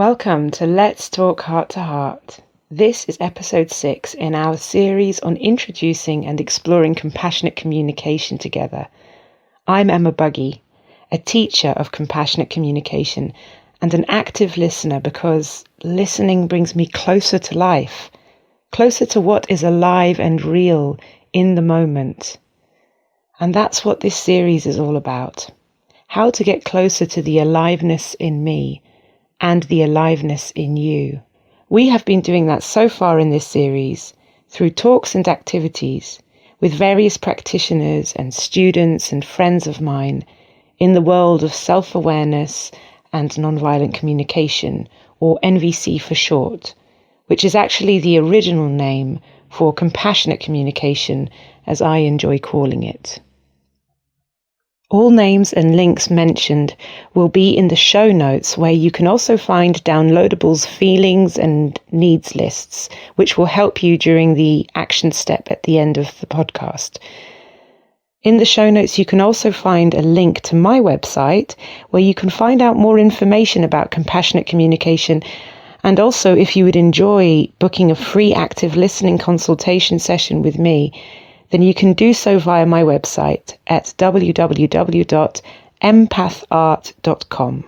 Welcome to Let's Talk Heart to Heart. This is episode 6 in our series on introducing and exploring compassionate communication together. I'm Emma Buggy, a teacher of compassionate communication and an active listener because listening brings me closer to life, closer to what is alive and real in the moment. And that's what this series is all about. How to get closer to the aliveness in me and the aliveness in you. We have been doing that so far in this series through talks and activities with various practitioners and students and friends of mine in the world of self-awareness and nonviolent communication, or NVC for short, which is actually the original name for compassionate communication, as I enjoy calling it. All names and links mentioned will be in the show notes, where you can also find downloadables, feelings and needs lists, which will help you during the action step at the end of the podcast. In the show notes, you can also find a link to my website, where you can find out more information about compassionate communication. And also, if you would enjoy booking a free active listening consultation session with me, then you can do so via my website at www.empathart.com.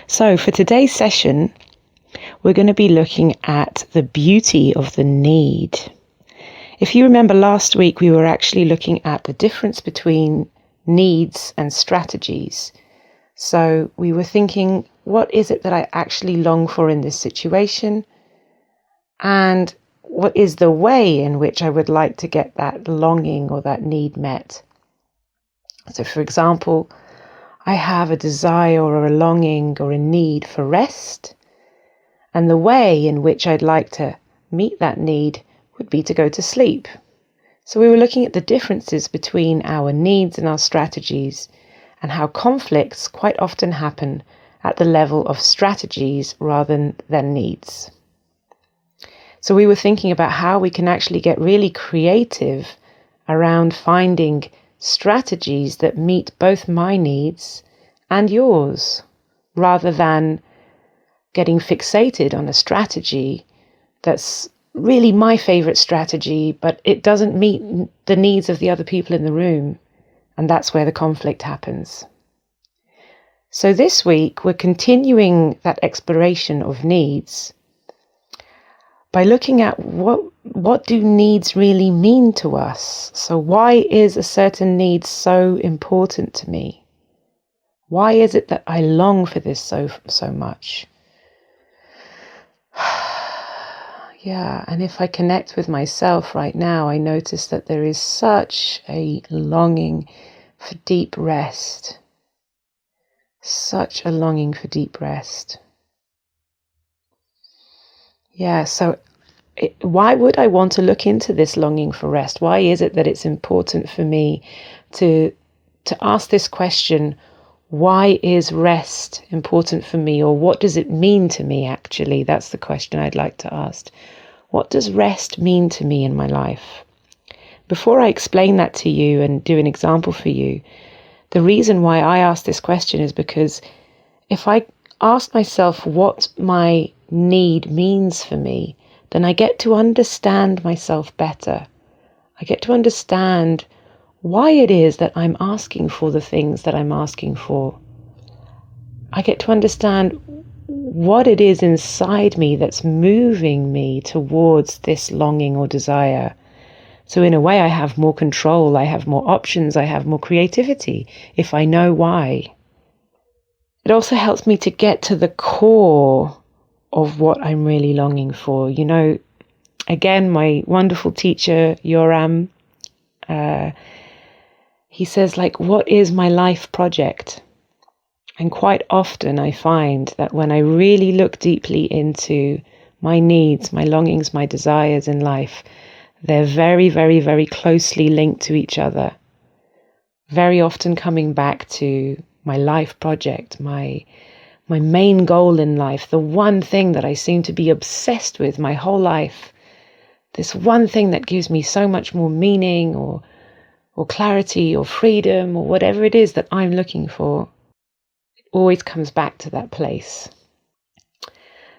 So for today's session, we're going to be looking at the beauty of the need. If you remember last week, we were actually looking at the difference between needs and strategies. So we were thinking, what is it that I actually long for in this situation? And what is the way in which I would like to get that longing or that need met? So for example, I have a desire or a longing or a need for rest. And the way in which I'd like to meet that need would be to go to sleep. So we were looking at the differences between our needs and our strategies, and how conflicts quite often happen at the level of strategies rather than needs. So we were thinking about how we can actually get really creative around finding strategies that meet both my needs and yours, rather than getting fixated on a strategy that's really my favorite strategy, but it doesn't meet the needs of the other people in the room. And that's where the conflict happens. So this week, we're continuing that exploration of needs by looking at what do needs really mean to us? So why is a certain need so important to me? Why is it that I long for this so much? Yeah, and if I connect with myself right now, I notice that there is such a longing for deep rest. Such a longing for deep rest. Yeah, so why would I want to look into this longing for rest? Why is it that it's important for me to ask this question? Why is rest important for me? Or what does it mean to me, actually? That's the question I'd like to ask. What does rest mean to me in my life? Before I explain that to you and do an example for you, the reason why I ask this question is because if I ask myself what my need means for me, then I get to understand myself better. I get to understand why it is that I'm asking for the things that I'm asking for. I get to understand what it is inside me that's moving me towards this longing or desire. So in a way, I have more control, I have more options, I have more creativity if I know why. It also helps me to get to the core of what I'm really longing for. You know, again, my wonderful teacher, Yoram, he says, what is my life project? And quite often I find that when I really look deeply into my needs, my longings, my desires in life, they're very, very, very closely linked to each other. Very often coming back to my life project, my main goal in life, the one thing that I seem to be obsessed with my whole life, this one thing that gives me so much more meaning or clarity or freedom or whatever it is that I'm looking for, it always comes back to that place.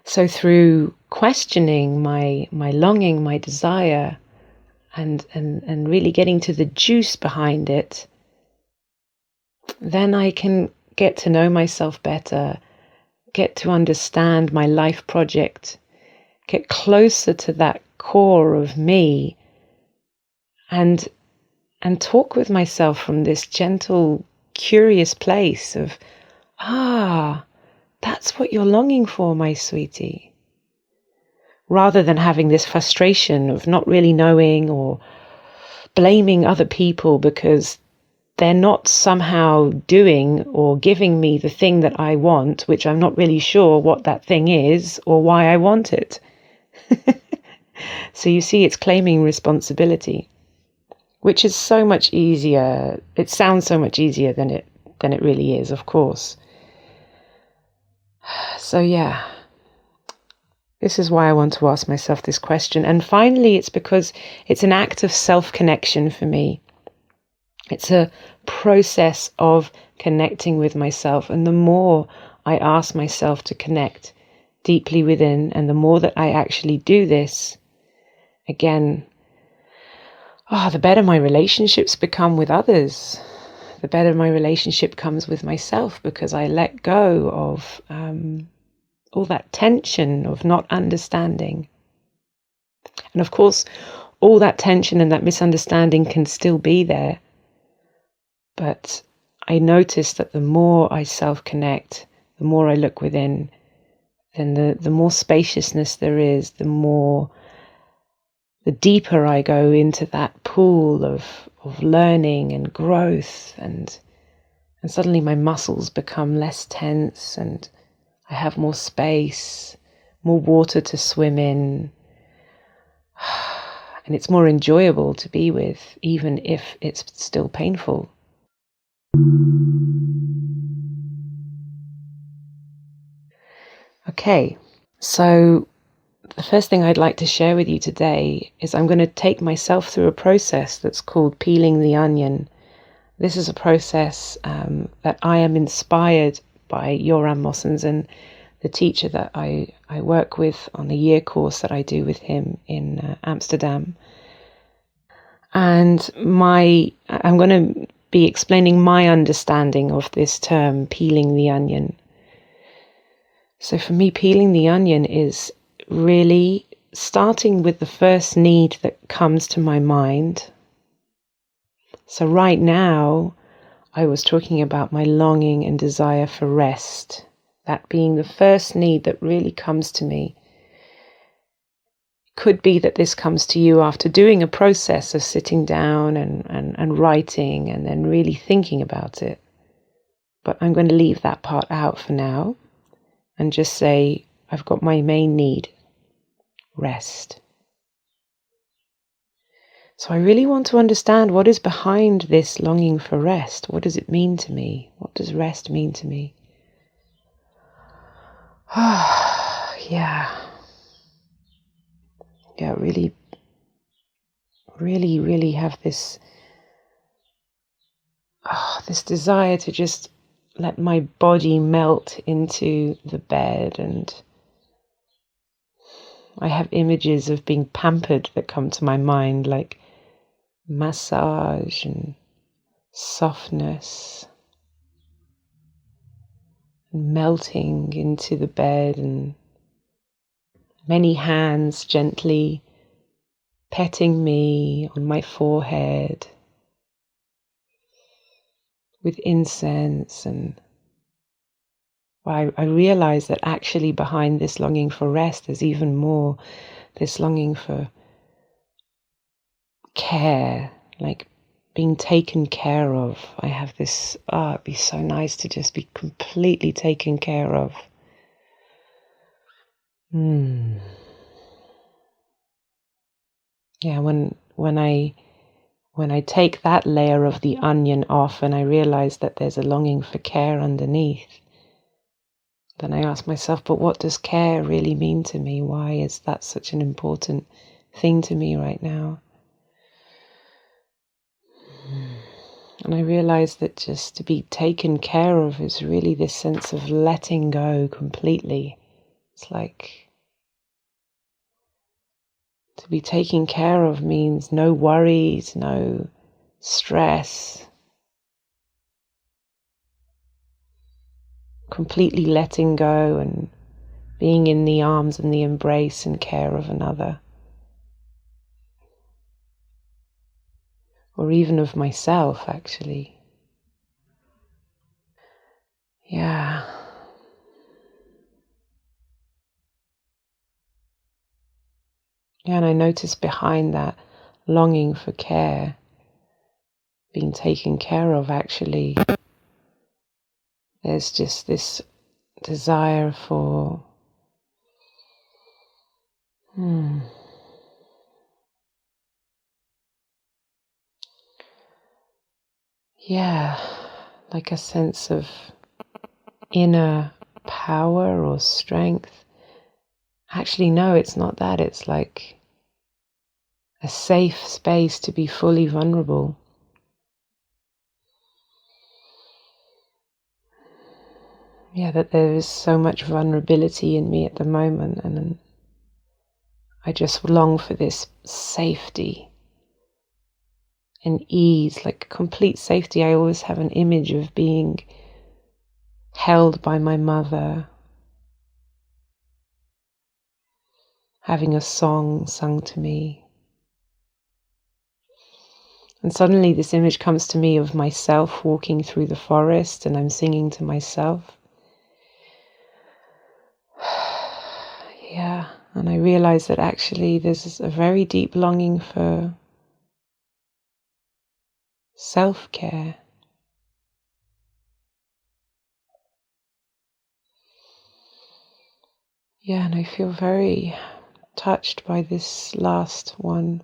So through questioning my longing, my desire, and really getting to the juice behind it, then I can get to know myself better, get to understand my life project, get closer to that core of me, and talk with myself from this gentle, curious place of, that's what you're longing for, my sweetie. Rather than having this frustration of not really knowing or blaming other people because they're not somehow doing or giving me the thing that I want, which I'm not really sure what that thing is or why I want it. So you see, it's claiming responsibility, which is so much easier. It sounds so much easier than it really is, of course. So yeah, this is why I want to ask myself this question. And finally, it's because it's an act of self-connection for me. It's a process of connecting with myself. And the more I ask myself to connect deeply within, and the more that I actually do this, again, the better my relationships become with others. The better my relationship comes with myself, because I let go of all that tension of not understanding. And of course, all that tension and that misunderstanding can still be there. But I notice that the more I self-connect, the more I look within, then the more spaciousness there is, the deeper I go into that pool of learning and growth, and suddenly my muscles become less tense, and I have more space, more water to swim in, and it's more enjoyable to be with, even if it's still painful. Okay, so the first thing I'd like to share with you today is I'm going to take myself through a process that's called peeling the onion. This is a process that I am inspired by Yoram Mosenzon, the teacher that I work with on the year course that I do with him in Amsterdam. And I'm going to be explaining my understanding of this term, peeling the onion. So for me, peeling the onion is really starting with the first need that comes to my mind. So right now, I was talking about my longing and desire for rest, that being the first need that really comes to me. Could be that this comes to you after doing a process of sitting down and writing and then really thinking about it. But I'm going to leave that part out for now and just say I've got my main need, rest. So I really want to understand what is behind this longing for rest. What does it mean to me? What does rest mean to me? Really have this desire to just let my body melt into the bed, and I have images of being pampered that come to my mind, like massage and softness, and melting into the bed, and many hands gently petting me on my forehead with incense. And I realize that actually behind this longing for rest, there's even more, this longing for care, like being taken care of. I have this, it'd be so nice to just be completely taken care of. Yeah, when I take that layer of the onion off and I realize that there's a longing for care underneath, then I ask myself, but what does care really mean to me? Why is that such an important thing to me right now. And I realize that just to be taken care of is really this sense of letting go completely. It's like to be taken care of means no worries, no stress. Completely letting go and being in the arms and the embrace and care of another. Or even of myself, actually. Yeah. Yeah, and I notice behind that longing for care, being taken care of, actually, there's just this desire for like a sense of inner power or strength. Actually, no, it's not that. It's like a safe space to be fully vulnerable. Yeah, that there is so much vulnerability in me at the moment, and I just long for this safety and ease, like complete safety. I always have an image of being held by my mother, having a song sung to me. And suddenly this image comes to me of myself walking through the forest, and I'm singing to myself. Yeah, and I realize that actually there's a very deep longing for self-care. Yeah, and I feel very touched by this last one.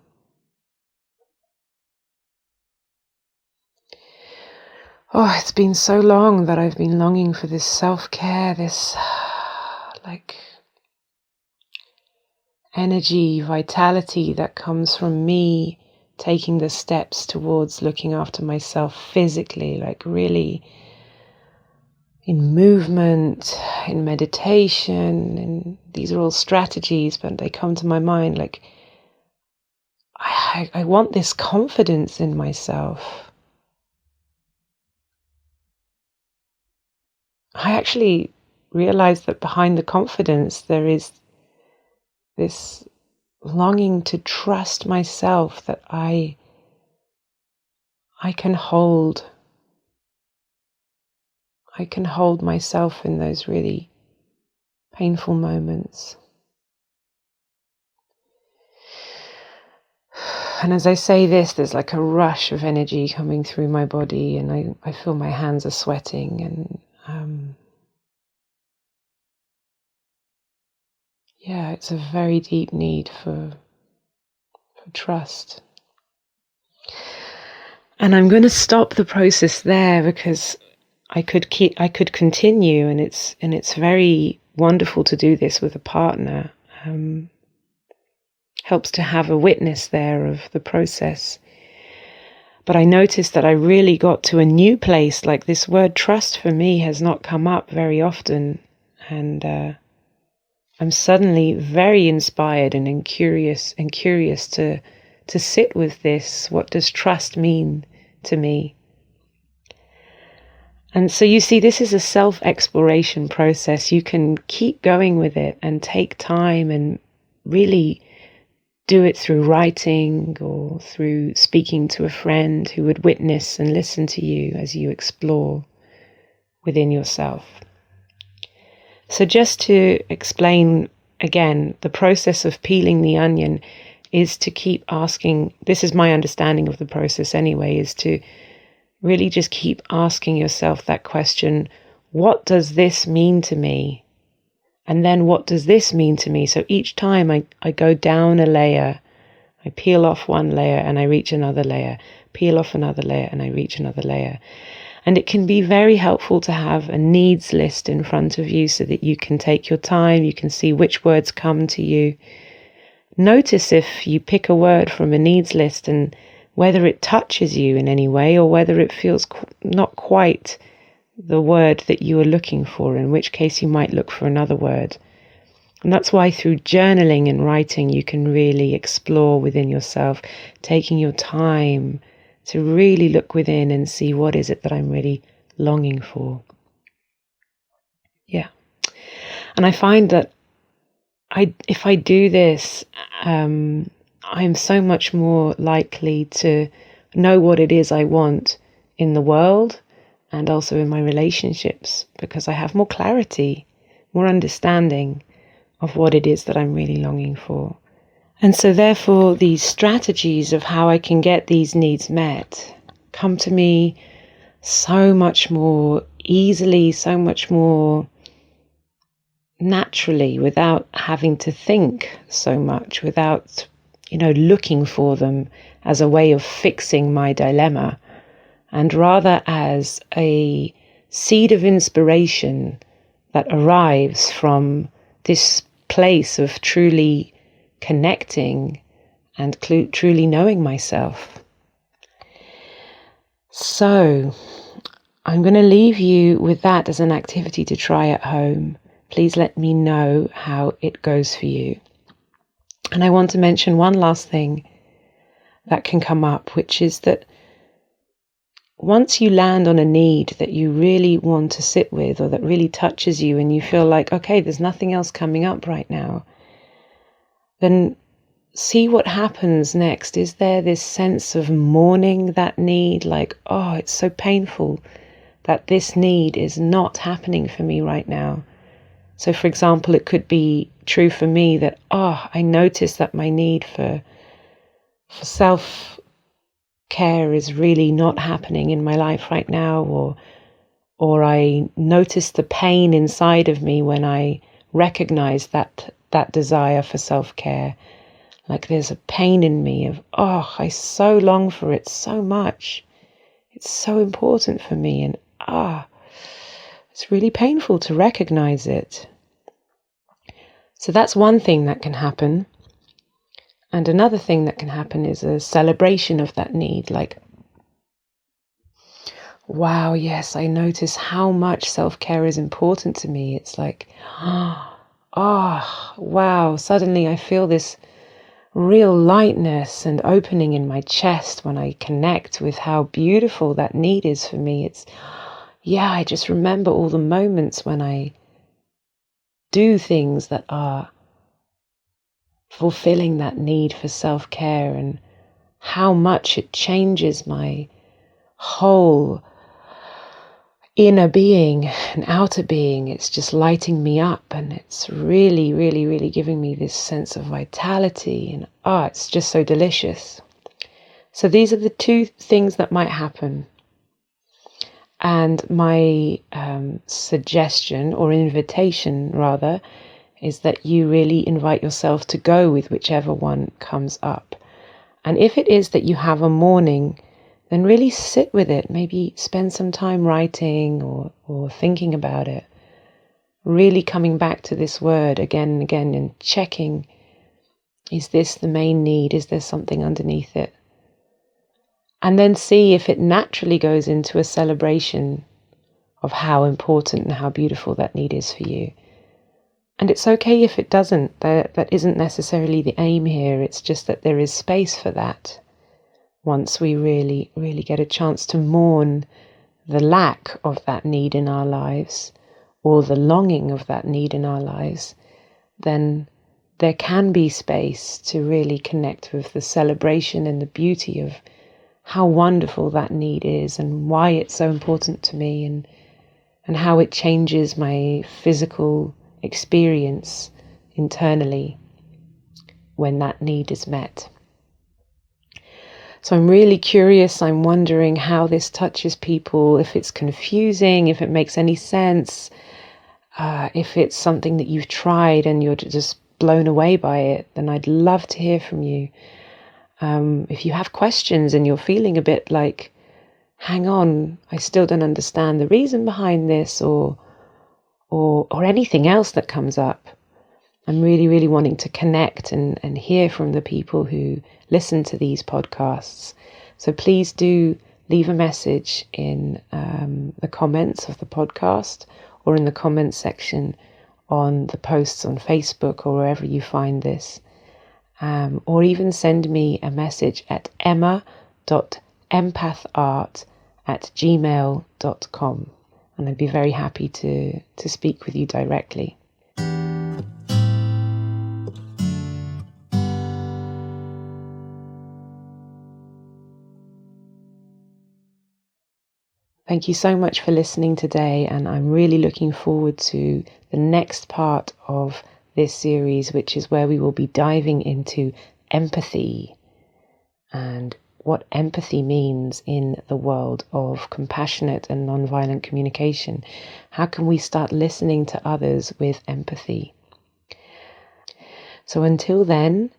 Oh, it's been so long that I've been longing for this self-care, this like energy, vitality that comes from me taking the steps towards looking after myself physically, like really in movement, in meditation, and these are all strategies, but they come to my mind like I want this confidence in myself. I actually realized that behind the confidence there is this longing to trust myself, that I can hold myself in those really painful moments. And as I say this, there's like a rush of energy coming through my body, and I feel my hands are sweating, and it's a very deep need for trust. And I'm going to stop the process there because I could continue, and it's very wonderful to do this with a partner. Helps to have a witness there of the process. But I noticed that I really got to a new place. Like, this word trust for me has not come up very often, and I'm suddenly very inspired and curious to sit with this. What does trust mean to me? And so you see, this is a self-exploration process. You can keep going with it and take time and really do it through writing or through speaking to a friend who would witness and listen to you as you explore within yourself. So just to explain again, the process of peeling the onion is to keep asking, this is my understanding of the process anyway, is to really just keep asking yourself that question, what does this mean to me? And then what does this mean to me? So each time I go down a layer, I peel off one layer and I reach another layer, peel off another layer and I reach another layer. And it can be very helpful to have a needs list in front of you so that you can take your time, you can see which words come to you. notice if you pick a word from a needs list and whether it touches you in any way or whether it feels not quite the word that you are looking for, in which case you might look for another word. And that's why through journaling and writing you can really explore within yourself, taking your time to really look within and see what is it that I'm really longing for. Yeah. And I find that if I do this, I'm so much more likely to know what it is I want in the world and also in my relationships, because I have more clarity, more understanding of what it is that I'm really longing for. And so therefore these strategies of how I can get these needs met come to me so much more easily, so much more naturally, without having to think so much, without, looking for them as a way of fixing my dilemma, and rather as a seed of inspiration that arrives from this place of truly connecting and truly knowing myself. So I'm going to leave you with that as an activity to try at home. Please let me know how it goes for you. And I want to mention one last thing that can come up, which is that once you land on a need that you really want to sit with or that really touches you and you feel like, okay, there's nothing else coming up right now, then see what happens next. Is there this sense of mourning that need, like, oh, it's so painful that this need is not happening for me right now? So, for example, it could be true for me that, I notice that my need for self-care is really not happening in my life right now, or I notice the pain inside of me when I recognize that desire for self-care. Like there's a pain in me of, I so long for it so much. It's so important for me, and it's really painful to recognize it. So that's one thing that can happen. And another thing that can happen is a celebration of that need. Like, wow, yes, I notice how much self-care is important to me. It's like, wow, suddenly I feel this real lightness and opening in my chest when I connect with how beautiful that need is for me. I just remember all the moments when I do things that are fulfilling that need for self-care and how much it changes my whole inner being and outer being. It's just lighting me up, and it's really, really, really giving me this sense of vitality, and it's just so delicious. So these are the two things that might happen. And my suggestion, or invitation rather, is that you really invite yourself to go with whichever one comes up. And if it is that you have a morning, then really sit with it. Maybe spend some time writing or thinking about it. Really coming back to this word again and again and checking, is this the main need? Is there something underneath it? And then see if it naturally goes into a celebration of how important and how beautiful that need is for you. And it's okay if it doesn't. That isn't necessarily the aim here. It's just that there is space for that. Once we really, really get a chance to mourn the lack of that need in our lives, or the longing of that need in our lives, then there can be space to really connect with the celebration and the beauty of how wonderful that need is and why it's so important to me, and how it changes my physical experience internally when that need is met. So I'm really curious. I'm wondering how this touches people, if it's confusing, if it makes any sense, if it's something that you've tried and you're just blown away by it, then I'd love to hear from you. If you have questions and you're feeling a bit like, hang on, I still don't understand the reason behind this, or anything else that comes up, I'm really, really wanting to connect and hear from the people who listen to these podcasts. So please do leave a message in the comments of the podcast or in the comments section on the posts on Facebook or wherever you find this. Or even send me a message at emma.empathart@gmail.com, and I'd be very happy to speak with you directly. Thank you so much for listening today, and I'm really looking forward to the next part of this series, which is where we will be diving into empathy and what empathy means in the world of compassionate and nonviolent communication. How can we start listening to others with empathy? So until then,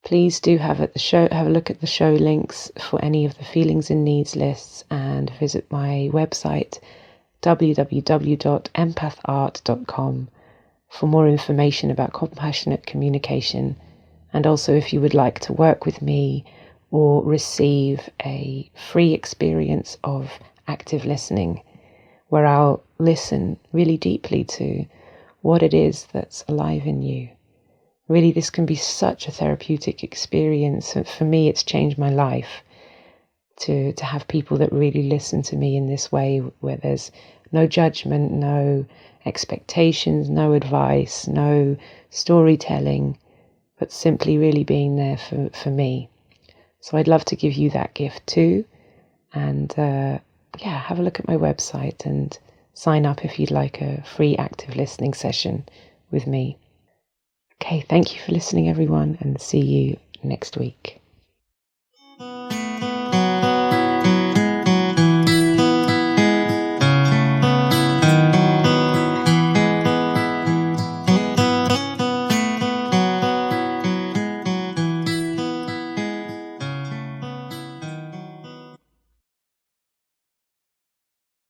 please do have a look at the show links for any of the feelings and needs lists, and visit my website www.empathart.com for more information about compassionate communication, and also if you would like to work with me or receive a free experience of active listening, where I'll listen really deeply to what it is that's alive in you. Really, this can be such a therapeutic experience. For me, it's changed my life to have people that really listen to me in this way, where there's no judgment, no expectations, no advice, no storytelling, but simply really being there for me. So I'd love to give you that gift too. And have a look at my website and sign up if you'd like a free active listening session with me. Okay, thank you for listening, everyone, and see you next week.